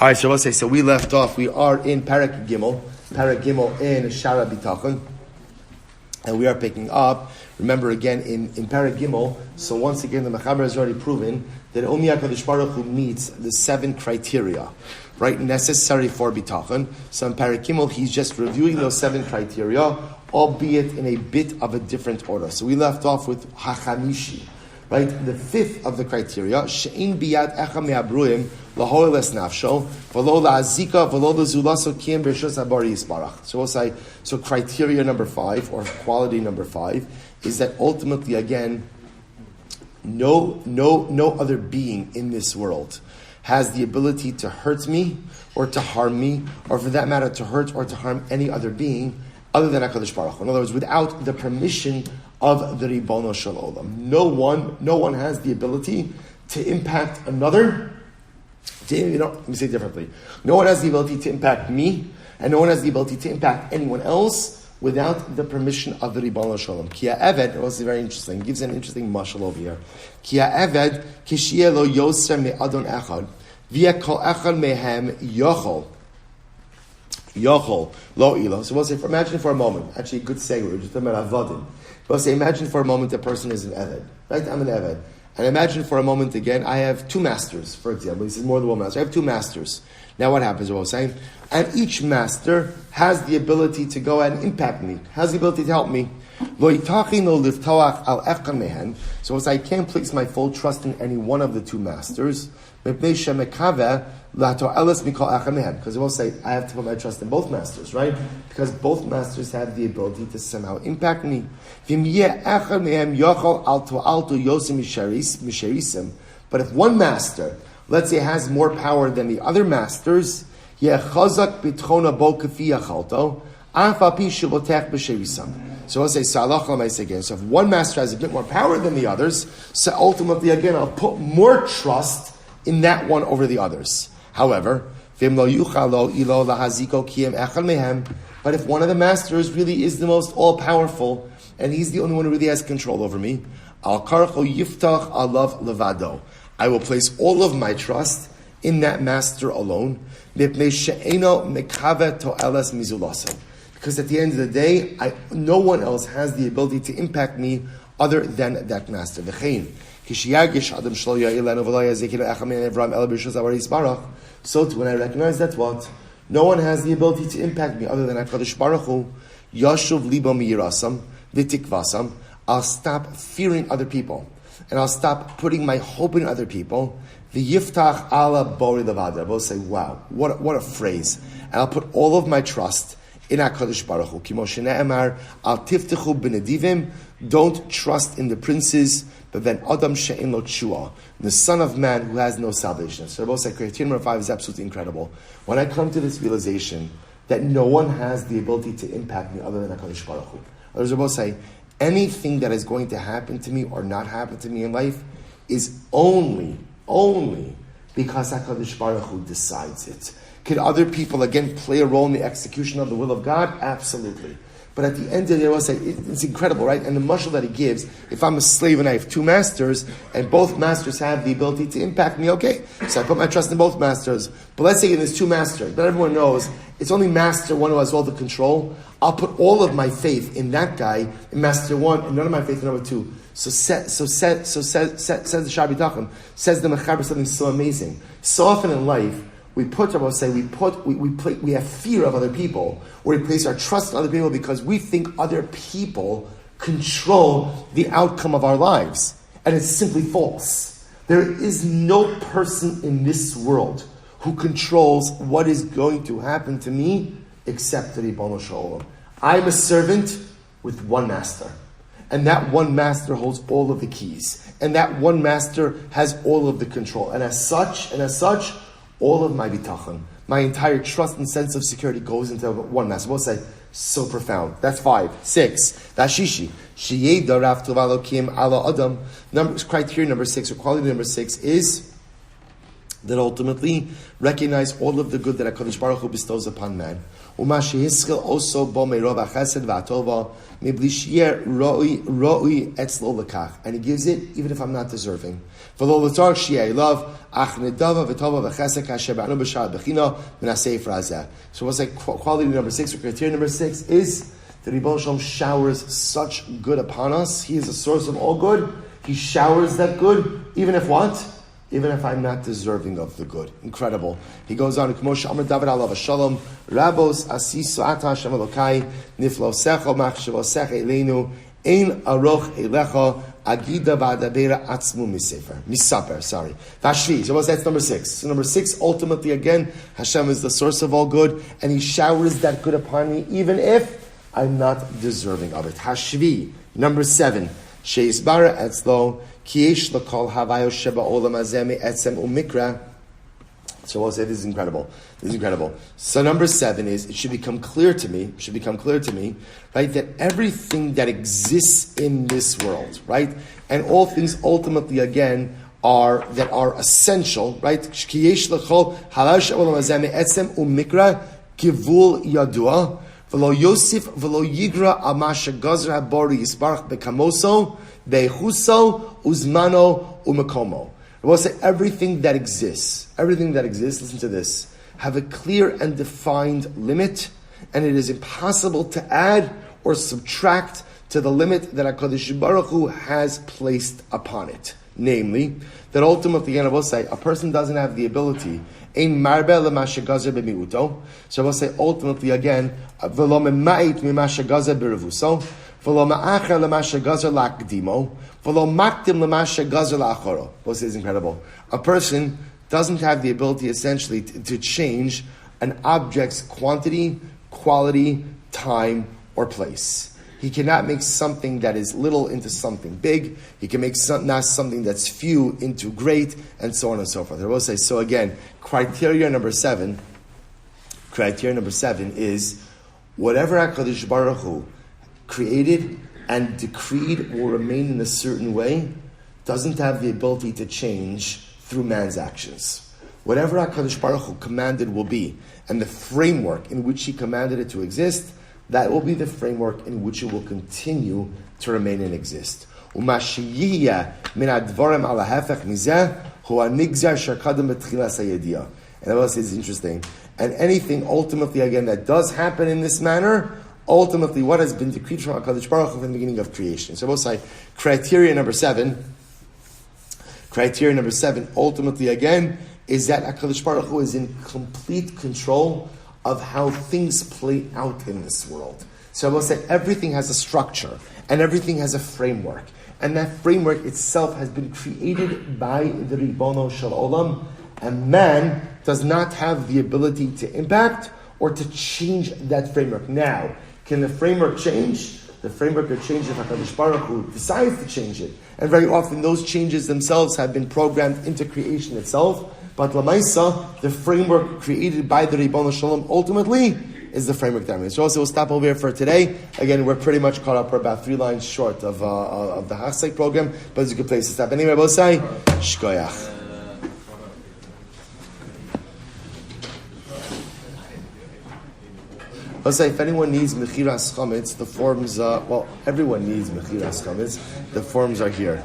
All right, so let's say, so we left off, we are in Parak Gimel in Shaar Habitachon, and we are picking up, remember again, in Parak Gimel, so once again, the Mechaber has already proven that only HaKadosh Baruch Hu meets the 7 criteria, right, necessary for Bitachon. So in Parak Gimel, he's just reviewing those 7 criteria, albeit in a bit of a different order. So we left off with Hachamishi, right? The 5th of the criteria, she'in biyad echa me'abruim lahoiles nafsho v'lo la'azika v'lo l'zulaso kiyem b'shus habari yisbarach. So we'll say, so criteria number 5, or quality number 5, is that ultimately, again, no other being in this world has the ability to hurt me or to harm me, or for that matter, to hurt or to harm any other being other than HaKadosh Baruch Hu. In other words, without the permission of the Ribono Shel Olam. No one has the ability to impact another. Let me say it differently. No one has the ability to impact me, and no one has the ability to impact anyone else without the permission of the Ribono Shel Olam. Ki ha'eved, it was very interesting. It gives an interesting mashal over here. Ki ha'eved kishiyeh lo yoser me'adon echad v'yeh kol echad mehem yochol lo ilo. So we'll say, imagine for a moment, actually a good segue, we're just talking about avodim. We'll say, imagine for a moment a person is an eved, right? I'm an eved. And imagine for a moment again, I have 2 masters, for example. He says more than 1 master. I have 2 masters. Now what happens, we're saying? And each master has the ability to go and impact me, has the ability to help me. So I can't place my full trust in any one of the 2 masters. Because it will say, I have to put my trust in both masters, right? Because both masters have the ability to somehow impact me. But if one master, let's say, has more power than the other masters, so let's say, again. So if one master has a bit more power than the others, so ultimately, again, I'll put more trust in that one over the others. However, but if one of the masters really is the most all-powerful, and he's the only one who really has control over me, I will place all of my trust in that master alone, because at the end of the day, no one else has the ability to impact me other than that master. So when I recognize that what? No one has the ability to impact me other than HaKadosh Baruch Hu, Yashuv libo miyirasam, v'tikvasam, I'll stop fearing other people, and I'll stop putting my hope in other people. V'yiftach ala bori levada. I will say, wow, what a phrase. And I'll put all of my trust in HaKadosh Baruch Hu. Kimo shene'emar, al tiftechu b'nedivim, don't trust in the princes, but then Adam she'en lo tshua, the son of man who has no salvation. So Rabbi said, criteria number 5 is absolutely incredible. When I come to this realization that no one has the ability to impact me other than HaKadosh Baruch Hu. Others Rabbi say, anything that is going to happen to me or not happen to me in life is only because HaKadosh Baruch Hu decides it. Could other people, again, play a role in the execution of the will of God? Absolutely. But at the end of the day, I will say, it's incredible, right? And the mashal that he gives, if I'm a slave and I have 2 masters, and both masters have the ability to impact me, okay. So I put my trust in both masters. But let's say there's 2 masters, but everyone knows it's only master 1 who has all the control. I'll put all of my faith in that guy, in master 1, and none of my faith in number 2. Says the Shaar Habitachon, says the Mechaber, something so amazing. So often in life, we have fear of other people, or we place our trust in other people because we think other people control the outcome of our lives. And it's simply false. There is no person in this world who controls what is going to happen to me except the Ribono Shel Olam. I'm a servant with one master. And that one master holds all of the keys. And that one master has all of the control. And as such, all of my bitachon, my entire trust and sense of security goes into one master. We'll say, so profound. That's 5. 6. That's shishi. Sheyeda raf tov alokim ala adam. Criteria number 6, or quality number 6 is that ultimately recognize all of the good that HaKadosh Baruch Hu bestows upon man. Uma shehiskil also bo meirov hachesed v'atova mibli shi'er ro'i etzlo lekach. And he gives it even if I'm not deserving. V'lo l'tzarech shi'er love ach nedava v'tova v'chesed kasher b'anu b'shad b'china v'nasei frazeh. So what's like quality number 6, or criteria number 6 is that Ribono Shel Olam showers such good upon us. He is the source of all good. He showers that good, even if what? Even if I'm not deserving of the good. Incredible. He goes on, K'mo she'amar David alav shalom, Rabos asisu ata Hashem Elokai, niflosecha machshavosecha eleinu, ein aroch elecha, agida v'adabera atzmu misaper, sorry. Vashvi, so that's number 6. So number 6, ultimately again, Hashem is the source of all good, and He showers that good upon me, even if I'm not deserving of it. Hashvi, number 7, she'isbara etzlo, Kiesh lakol havayo sheba olam azemi etzem umikra. So I'll say this is incredible. This is incredible. So number 7 is it should become clear to me, right, that everything that exists in this world, right, and all things ultimately again are essential, right? Kiesh lakol havayo sheba olam azemi etzem umikra givul yadua v'lo yosif v'lo yigra amasha gazra bori yisbarach bekamoso bechuso uzmano umakomo. I will say everything that exists, listen to this, have a clear and defined limit, and it is impossible to add or subtract to the limit that HaKadosh Baruch Hu has placed upon it. Namely, that ultimately, again, I will say, a person doesn't have the ability, ein marbe l'mashe gazer b'miuto, so I will say ultimately again, v'lo memait mimashe gazer b'revuso, v'lo ma'acher l'mashe gazer la'akdimo, v'lo makdim l'mashe gazer la'achoro. This is incredible. A person doesn't have the ability essentially to change an object's quantity, quality, time, or place. He cannot make something that is little into something big. He can make something that's few into great, and so on and so forth. I will say, so again, criteria number 7 is whatever HaKadosh Baruch Hu created and decreed will remain in a certain way, doesn't have the ability to change through man's actions. Whatever HaKadosh Baruch Hu commanded will be, and the framework in which He commanded it to exist, that will be the framework in which it will continue to remain and exist. And that is interesting. And anything ultimately, again, that does happen in this manner, ultimately what has been decreed from HaKadosh Baruch Hu from the beginning of creation. So I will say, criteria number 7, ultimately again, is that HaKadosh Baruch Hu is in complete control of how things play out in this world. So I will say everything has a structure and everything has a framework. And that framework itself has been created by the Ribono Shel Olam, and man does not have the ability to impact or to change that framework. Now, can the framework change? The framework could change if HaKadosh Baruch Hu decides to change it. And very often those changes themselves have been programmed into creation itself. But Lamaisa, the framework created by the Ribono Shel Olam ultimately is the framework that I'm in. So also we'll stop over here for today. Again, we're pretty much caught up. We're about 3 lines short of the Hachzek program, but it's a good place to stop. Anyway, I will say, Shkoyach. I'll say if anyone needs Mechiras Chametz, the forms, everyone needs Mechiras Chametz. The forms are here.